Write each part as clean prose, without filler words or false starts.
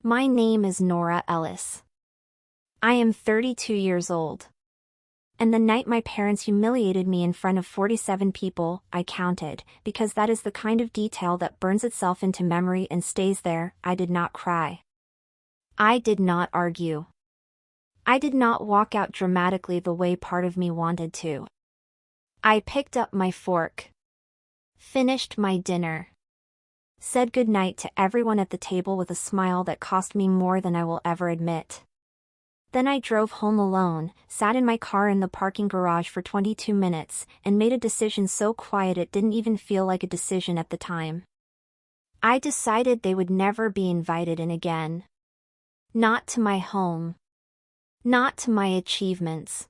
My name is Nora Ellis. I am 32 years old. And the night my parents humiliated me in front of 47 people, I counted, because that is the kind of detail that burns itself into memory and stays there. I did not cry. I did not argue. I did not walk out dramatically the way part of me wanted to. I picked up my fork, finished my dinner, said goodnight to everyone at the table with a smile that cost me more than I will ever admit. Then I drove home alone, sat in my car in the parking garage for 22 minutes, and made a decision so quiet it didn't even feel like a decision at the time. I decided they would never be invited in again. Not to my home. Not to my achievements.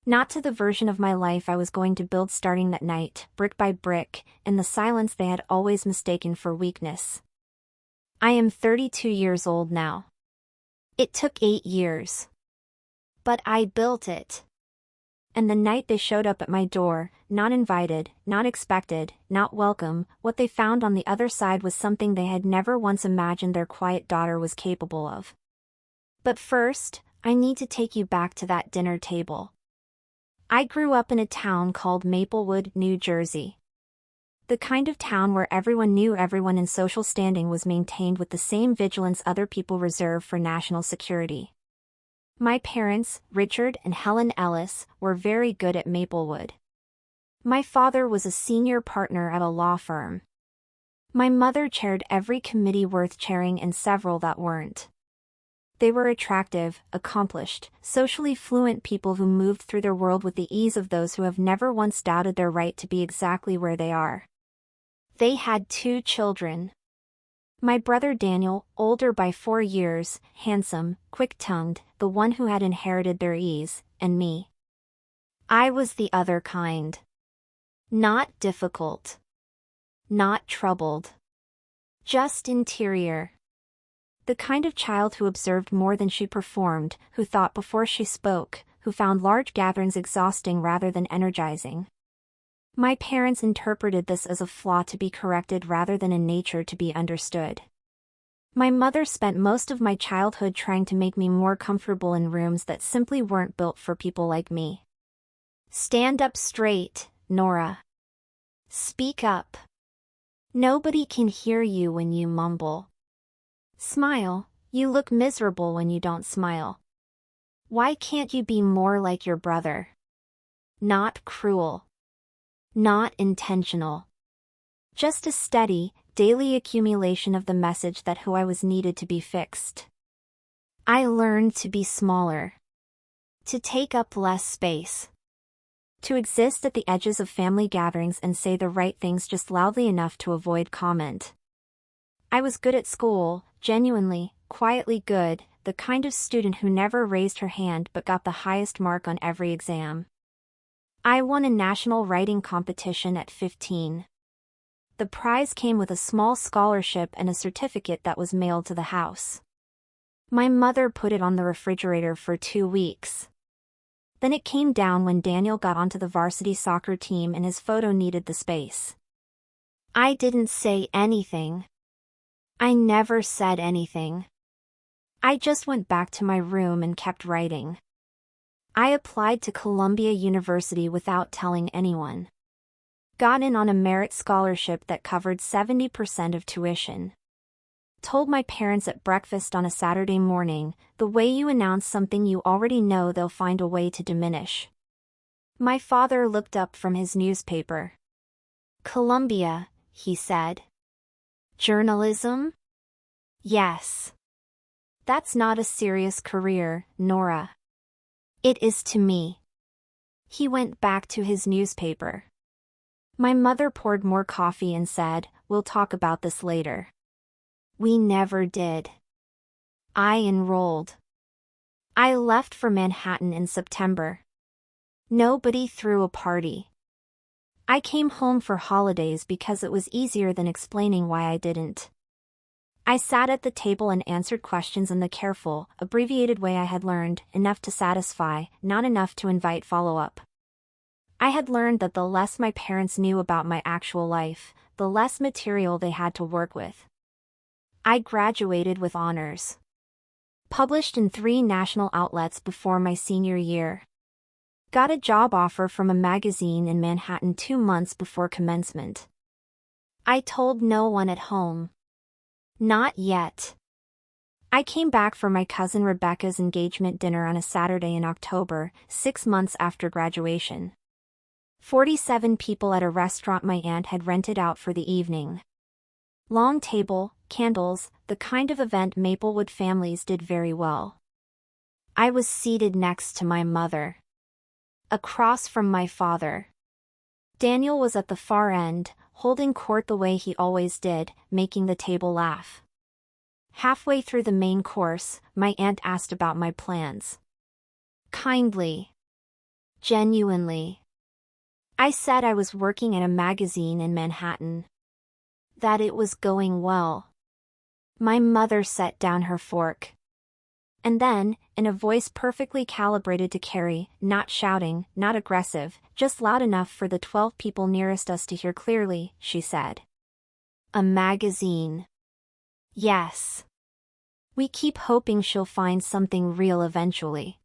Not to the version of my life I was going to build starting that night, brick by brick, in the silence they had always mistaken for weakness. I am 32 years old now. It took 8 years. But I built it. And the night they showed up at my door, not invited, not expected, not welcome, what they found on the other side was something they had never once imagined their quiet daughter was capable of. But first, I need to take you back to that dinner table. I grew up in a town called Maplewood, New Jersey. The kind of town where everyone knew everyone and social standing was maintained with the same vigilance other people reserve for national security. My parents, Richard and Helen Ellis, were very good at Maplewood. My father was a senior partner at a law firm. My mother chaired every committee worth chairing and several that weren't. They were attractive, accomplished, socially fluent people who moved through their world with the ease of those who have never once doubted their right to be exactly where they are. They had 2 children. My brother Daniel, older by 4 years, handsome, quick-tongued, the one who had inherited their ease, and me. I was the other kind. Not difficult. Not troubled. Just interior. The kind of child who observed more than she performed, who thought before she spoke, who found large gatherings exhausting rather than energizing. My parents interpreted this as a flaw to be corrected rather than a nature to be understood. My mother spent most of my childhood trying to make me more comfortable in rooms that simply weren't built for people like me. Stand up straight, Nora. Speak up. Nobody can hear you when you mumble. Smile, you look miserable when you don't smile. Why can't you be more like your brother? Not cruel. Not intentional. Just a steady, daily accumulation of the message that who I was needed to be fixed. I learned to be smaller. To take up less space. To exist at the edges of family gatherings and say the right things just loudly enough to avoid comment. I was good at school, genuinely, quietly good, the kind of student who never raised her hand but got the highest mark on every exam. I won a national writing competition at 15. The prize came with a small scholarship and a certificate that was mailed to the house. My mother put it on the refrigerator for 2 weeks. Then it came down when Daniel got onto the varsity soccer team and his photo needed the space. I didn't say anything. I never said anything. I just went back to my room and kept writing. I applied to Columbia University without telling anyone. Got in on a merit scholarship that covered 70% of tuition. Told my parents at breakfast on a Saturday morning, the way you announce something you already know they'll find a way to diminish. My father looked up from his newspaper. Columbia, he said. Journalism? Yes. That's not a serious career, Nora. It is to me. He went back to his newspaper. My mother poured more coffee and said, "We'll talk about this later." We never did. I enrolled. I left for Manhattan in September. Nobody threw a party. I came home for holidays because it was easier than explaining why I didn't. I sat at the table and answered questions in the careful, abbreviated way I had learned, enough to satisfy, not enough to invite follow-up. I had learned that the less my parents knew about my actual life, the less material they had to work with. I graduated with honors. Published in 3 national outlets before my senior year. Got a job offer from a magazine in Manhattan 2 months before commencement. I told no one at home. Not yet. I came back for my cousin Rebecca's engagement dinner on a Saturday in October, 6 months after graduation. 47 people at a restaurant my aunt had rented out for the evening. Long table, candles, the kind of event Maplewood families did very well. I was seated next to my mother. Across from my father. Daniel was at the far end, holding court the way he always did, making the table laugh. Halfway through the main course, my aunt asked about my plans. Kindly. Genuinely. I said I was working at a magazine in Manhattan. That it was going well. My mother set down her fork. And then, in a voice perfectly calibrated to carry, not shouting, not aggressive, just loud enough for the 12 people nearest us to hear clearly, she said. A magazine. Yes. We keep hoping she'll find something real eventually.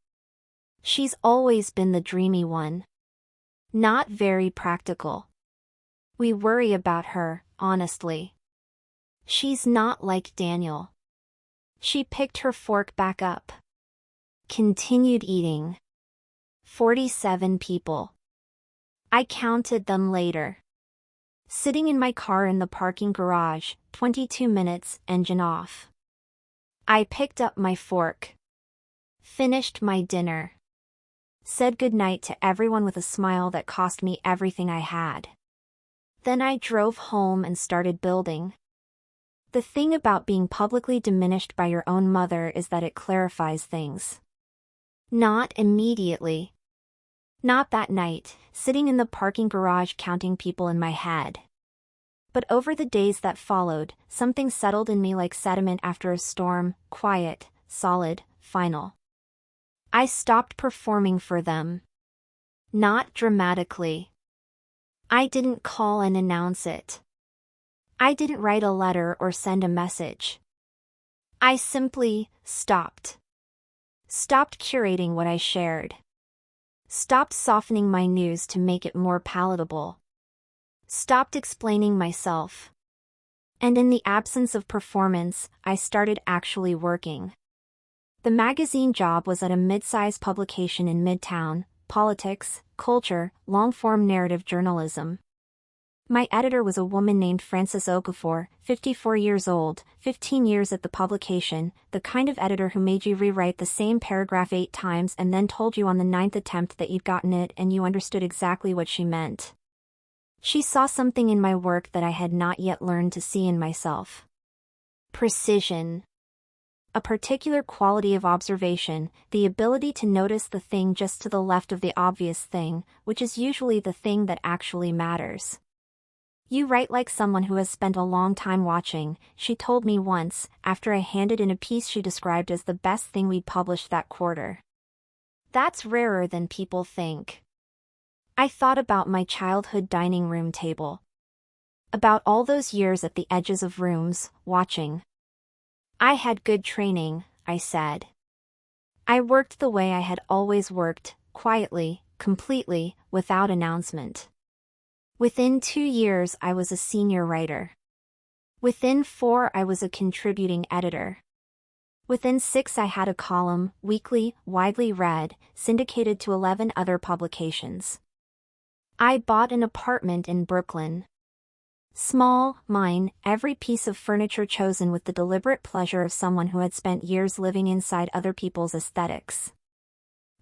She's always been the dreamy one. Not very practical. We worry about her, honestly. She's not like Daniel. She picked her fork back up. Continued eating. 47 people. I counted them later. Sitting in my car in the parking garage, 22 minutes, engine off. I picked up my fork. Finished my dinner. Said goodnight to everyone with a smile that cost me everything I had. Then I drove home and started building. The thing about being publicly diminished by your own mother is that it clarifies things. Not immediately. Not that night, sitting in the parking garage counting people in my head. But over the days that followed, something settled in me like sediment after a storm, quiet, solid, final. I stopped performing for them. Not dramatically. I didn't call and announce it. I didn't write a letter or send a message. I simply stopped. Stopped curating what I shared. Stopped softening my news to make it more palatable. Stopped explaining myself. And in the absence of performance, I started actually working. The magazine job was at a mid-size publication in Midtown, politics, culture, long-form narrative journalism. My editor was a woman named Frances Okafor, 54 years old, 15 years at the publication, the kind of editor who made you rewrite the same paragraph 8 times and then told you on the 9th attempt that you'd gotten it and you understood exactly what she meant. She saw something in my work that I had not yet learned to see in myself. Precision. A particular quality of observation, the ability to notice the thing just to the left of the obvious thing, which is usually the thing that actually matters. You write like someone who has spent a long time watching, she told me once, after I handed in a piece she described as the best thing we'd published that quarter. That's rarer than people think. I thought about my childhood dining room table. About all those years at the edges of rooms, watching. I had good training, I said. I worked the way I had always worked, quietly, completely, without announcement. Within 2 years I was a senior writer. Within 4 I was a contributing editor. Within 6 I had a column, weekly, widely read, syndicated to 11 other publications. I bought an apartment in Brooklyn. Small, mine, every piece of furniture chosen with the deliberate pleasure of someone who had spent years living inside other people's aesthetics.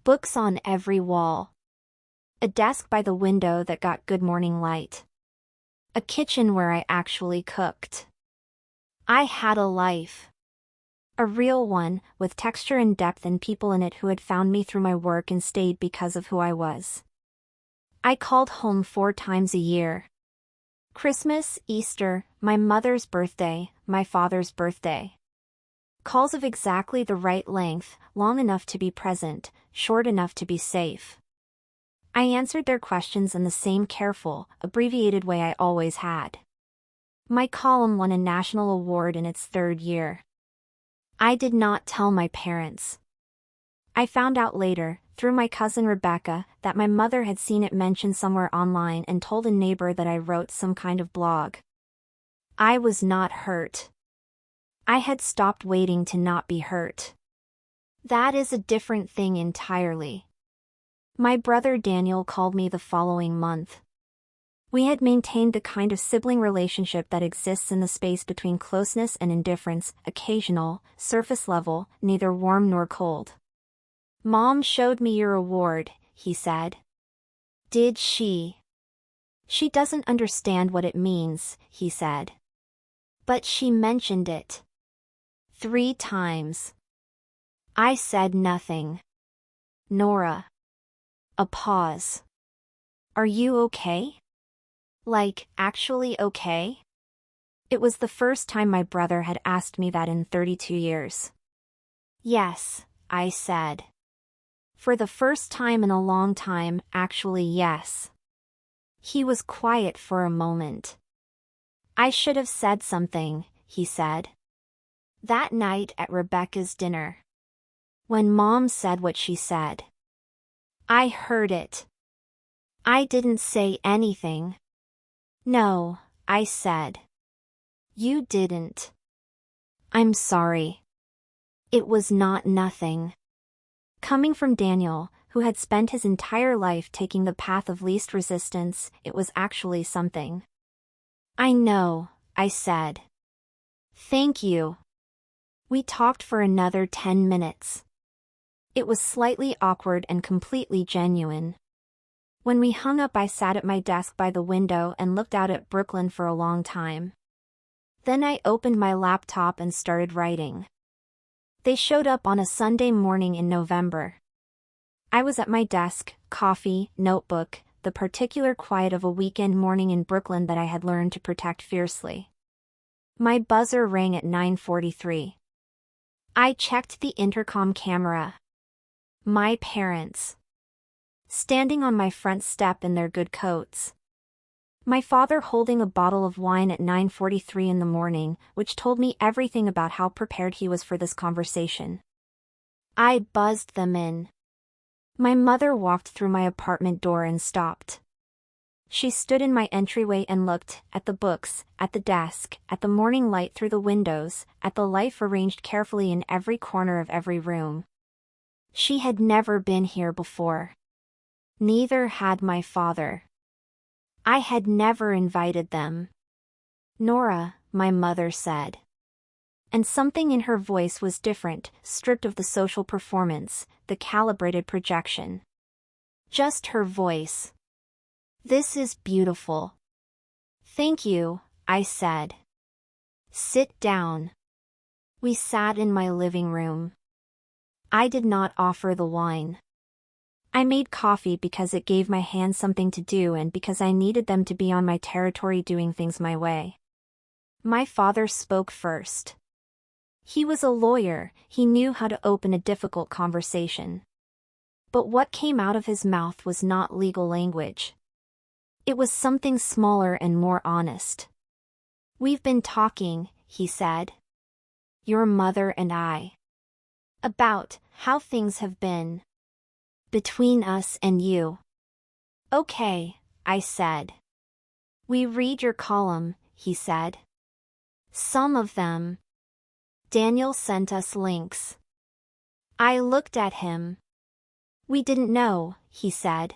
Books on every wall. A desk by the window that got good morning light. A kitchen where I actually cooked. I had a life. A real one, with texture and depth and people in it who had found me through my work and stayed because of who I was. I called home 4 times a year. Christmas, Easter, my mother's birthday, my father's birthday. Calls of exactly the right length, long enough to be present, short enough to be safe. I answered their questions in the same careful, abbreviated way I always had. My column won a national award in its third year. I did not tell my parents. I found out later, through my cousin Rebecca, that my mother had seen it mentioned somewhere online and told a neighbor that I wrote some kind of blog. I was not hurt. I had stopped waiting to not be hurt. That is a different thing entirely. My brother Daniel called me the following month. We had maintained the kind of sibling relationship that exists in the space between closeness and indifference, occasional, surface level, neither warm nor cold. "Mom showed me your award," he said. "Did she?" "She doesn't understand what it means," he said. "But she mentioned it 3 times. I said nothing. Nora. A pause. "Are you okay? Like, actually okay?" It was the first time my brother had asked me that in 32 years. "Yes," I said. "For the first time in a long time, actually yes." He was quiet for a moment. "I should have said something," he said. "That night at Rebecca's dinner. When Mom said what she said. I heard it. I didn't say anything." "No," I said. "You didn't." "I'm sorry. It was not nothing." Coming from Daniel, who had spent his entire life taking the path of least resistance, it was actually something. "I know," I said. "Thank you." We talked for another 10 minutes. It was slightly awkward and completely genuine. When we hung up, I sat at my desk by the window and looked out at Brooklyn for a long time. Then I opened my laptop and started writing. They showed up on a Sunday morning in November. I was at my desk, coffee, notebook, the particular quiet of a weekend morning in Brooklyn that I had learned to protect fiercely. My buzzer rang at 9:43. I checked the intercom camera. My parents. Standing on my front step in their good coats. My father holding a bottle of wine at 9:43 in the morning, which told me everything about how prepared he was for this conversation. I buzzed them in. My mother walked through my apartment door and stopped. She stood in my entryway and looked at the books, at the desk, at the morning light through the windows, at the life arranged carefully in every corner of every room. She had never been here before. Neither had my father. I had never invited them. "Nora," my mother said. And something in her voice was different, stripped of the social performance, the calibrated projection. Just her voice. "This is beautiful." "Thank you," I said. "Sit down." We sat in my living room. I did not offer the wine. I made coffee because it gave my hands something to do and because I needed them to be on my territory doing things my way. My father spoke first. He was a lawyer, he knew how to open a difficult conversation. But what came out of his mouth was not legal language. It was something smaller and more honest. "We've been talking," he said. "Your mother and I. About how things have been. Between us and you." "Okay," I said. "We read your column," he said. "Some of them. Daniel sent us links." I looked at him. "We didn't know," he said.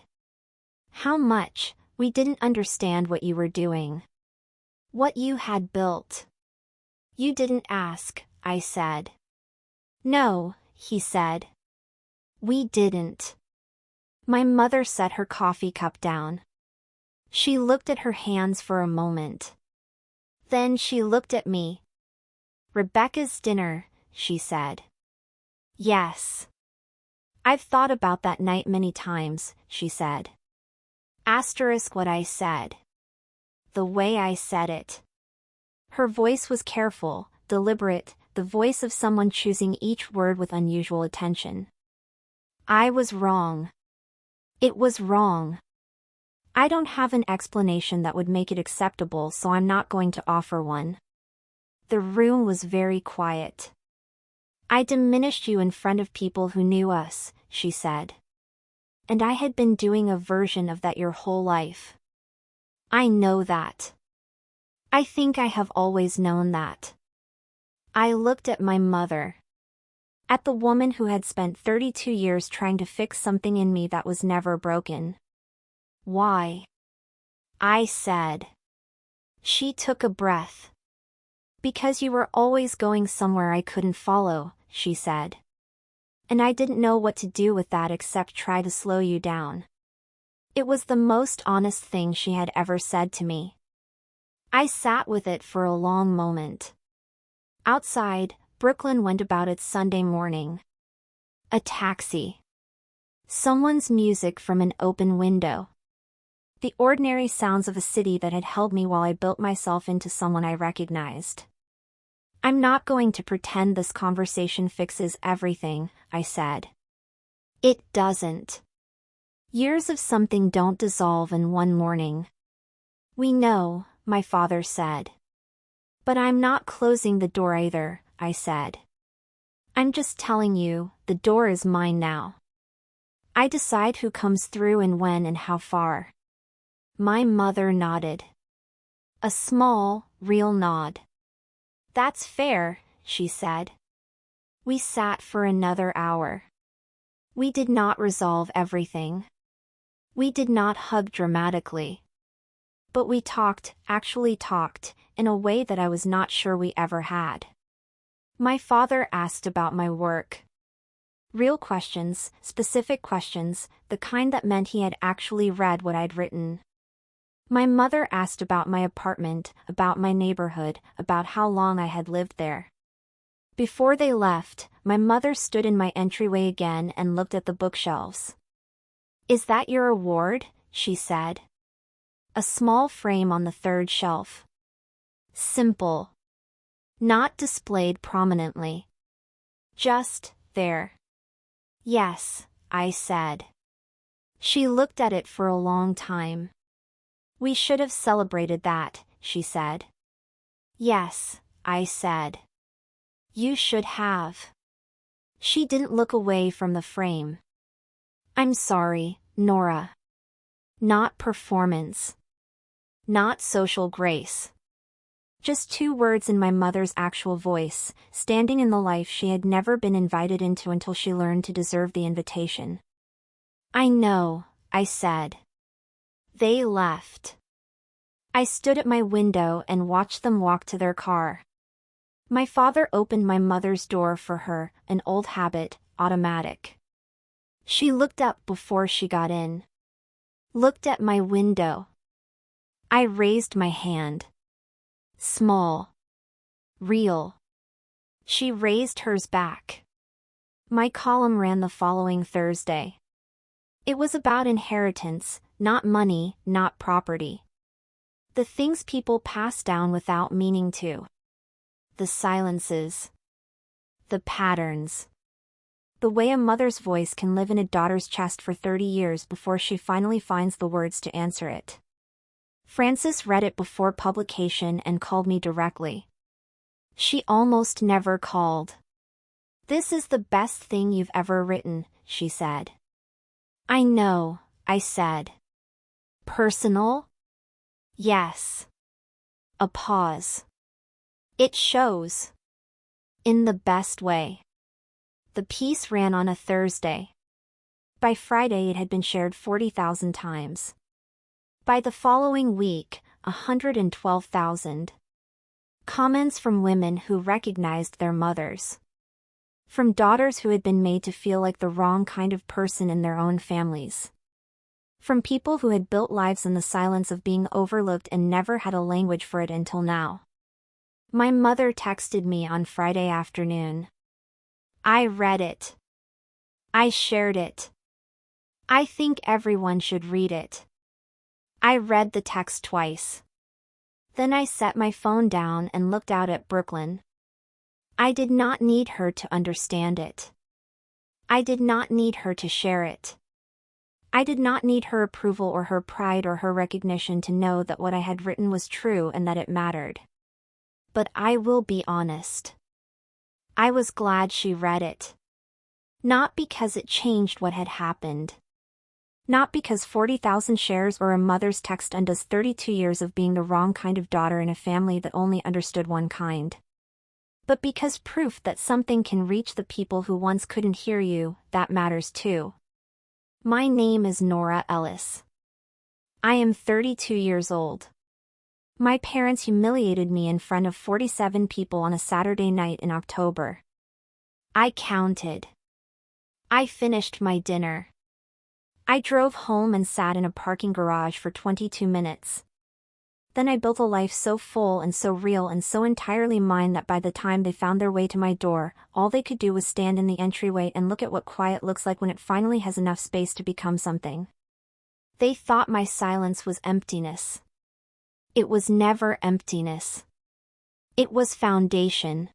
"How much, we didn't understand what you were doing. What you had built." "You didn't ask," I said. "No," he said. "We didn't." My mother set her coffee cup down. She looked at her hands for a moment. Then she looked at me. "Rebecca's dinner," she said. "Yes. I've thought about that night many times," she said. Asterisk what I said. The way I said it. Her voice was careful, deliberate, the voice of someone choosing each word with unusual attention. I was wrong. It was wrong. I don't have an explanation that would make it acceptable, so I'm not going to offer one. The room was very quiet. I diminished you in front of people who knew us, she said. And I had been doing a version of that your whole life. I know that. I think I have always known that. I looked at my mother. At the woman who had spent 32 years trying to fix something in me that was never broken. Why? I said. She took a breath. Because you were always going somewhere I couldn't follow, she said. And I didn't know what to do with that except try to slow you down. It was the most honest thing she had ever said to me. I sat with it for a long moment. Outside, Brooklyn went about its Sunday morning. A taxi. Someone's music from an open window. The ordinary sounds of a city that had held me while I built myself into someone I recognized. I'm not going to pretend this conversation fixes everything, I said. It doesn't. Years of something don't dissolve in one morning. We know, my father said. But I'm not closing the door either, I said. I'm just telling you, the door is mine now. I decide who comes through and when and how far. My mother nodded. A small, real nod. That's fair, she said. We sat for another hour. We did not resolve everything. We did not hug dramatically. But we talked, actually talked, in a way that I was not sure we ever had. My father asked about my work. Real questions, specific questions, the kind that meant he had actually read what I'd written. My mother asked about my apartment, about my neighborhood, about how long I had lived there. Before they left, my mother stood in my entryway again and looked at the bookshelves. Is that your award? She said. A small frame on the third shelf. Simple. Not displayed prominently. Just there. Yes, I said. She looked at it for a long time. We should have celebrated that, she said. Yes, I said. You should have. She didn't look away from the frame. I'm sorry, Nora. Not performance. Not social grace. Just 2 words in my mother's actual voice, standing in the life she had never been invited into until she learned to deserve the invitation. I know, I said. They left. I stood at my window and watched them walk to their car. My father opened my mother's door for her, an old habit, automatic. She looked up before she got in. Looked at my window. I raised my hand. Small. Real. She raised hers back. My column ran the following Thursday. It was about inheritance, not money, not property. The things people pass down without meaning to. The silences. The patterns. The way a mother's voice can live in a daughter's chest for 30 years before she finally finds the words to answer it. Frances read it before publication and called me directly. She almost never called. This is the best thing you've ever written, she said. I know, I said. Personal? Yes. A pause. It shows. In the best way. The piece ran on a Thursday. By Friday it had been shared 40,000 times. By the following week, 112,000. Comments from women who recognized their mothers. From daughters who had been made to feel like the wrong kind of person in their own families. From people who had built lives in the silence of being overlooked and never had a language for it until now. My mother texted me on Friday afternoon. I read it. I shared it. I think everyone should read it. I read the text twice. Then I set my phone down and looked out at Brooklyn. I did not need her to understand it. I did not need her to share it. I did not need her approval or her pride or her recognition to know that what I had written was true and that it mattered. But I will be honest. I was glad she read it. Not because it changed what had happened. Not because 40,000 shares or a mother's text undoes 32 years of being the wrong kind of daughter in a family that only understood one kind. But because proof that something can reach the people who once couldn't hear you, that matters too. My name is Nora Ellis. I am 32 years old. My parents humiliated me in front of 47 people on a Saturday night in October. I counted. I finished my dinner. I drove home and sat in a parking garage for 22 minutes. Then I built a life so full and so real and so entirely mine that by the time they found their way to my door, all they could do was stand in the entryway and look at what quiet looks like when it finally has enough space to become something. They thought my silence was emptiness. It was never emptiness. It was foundation.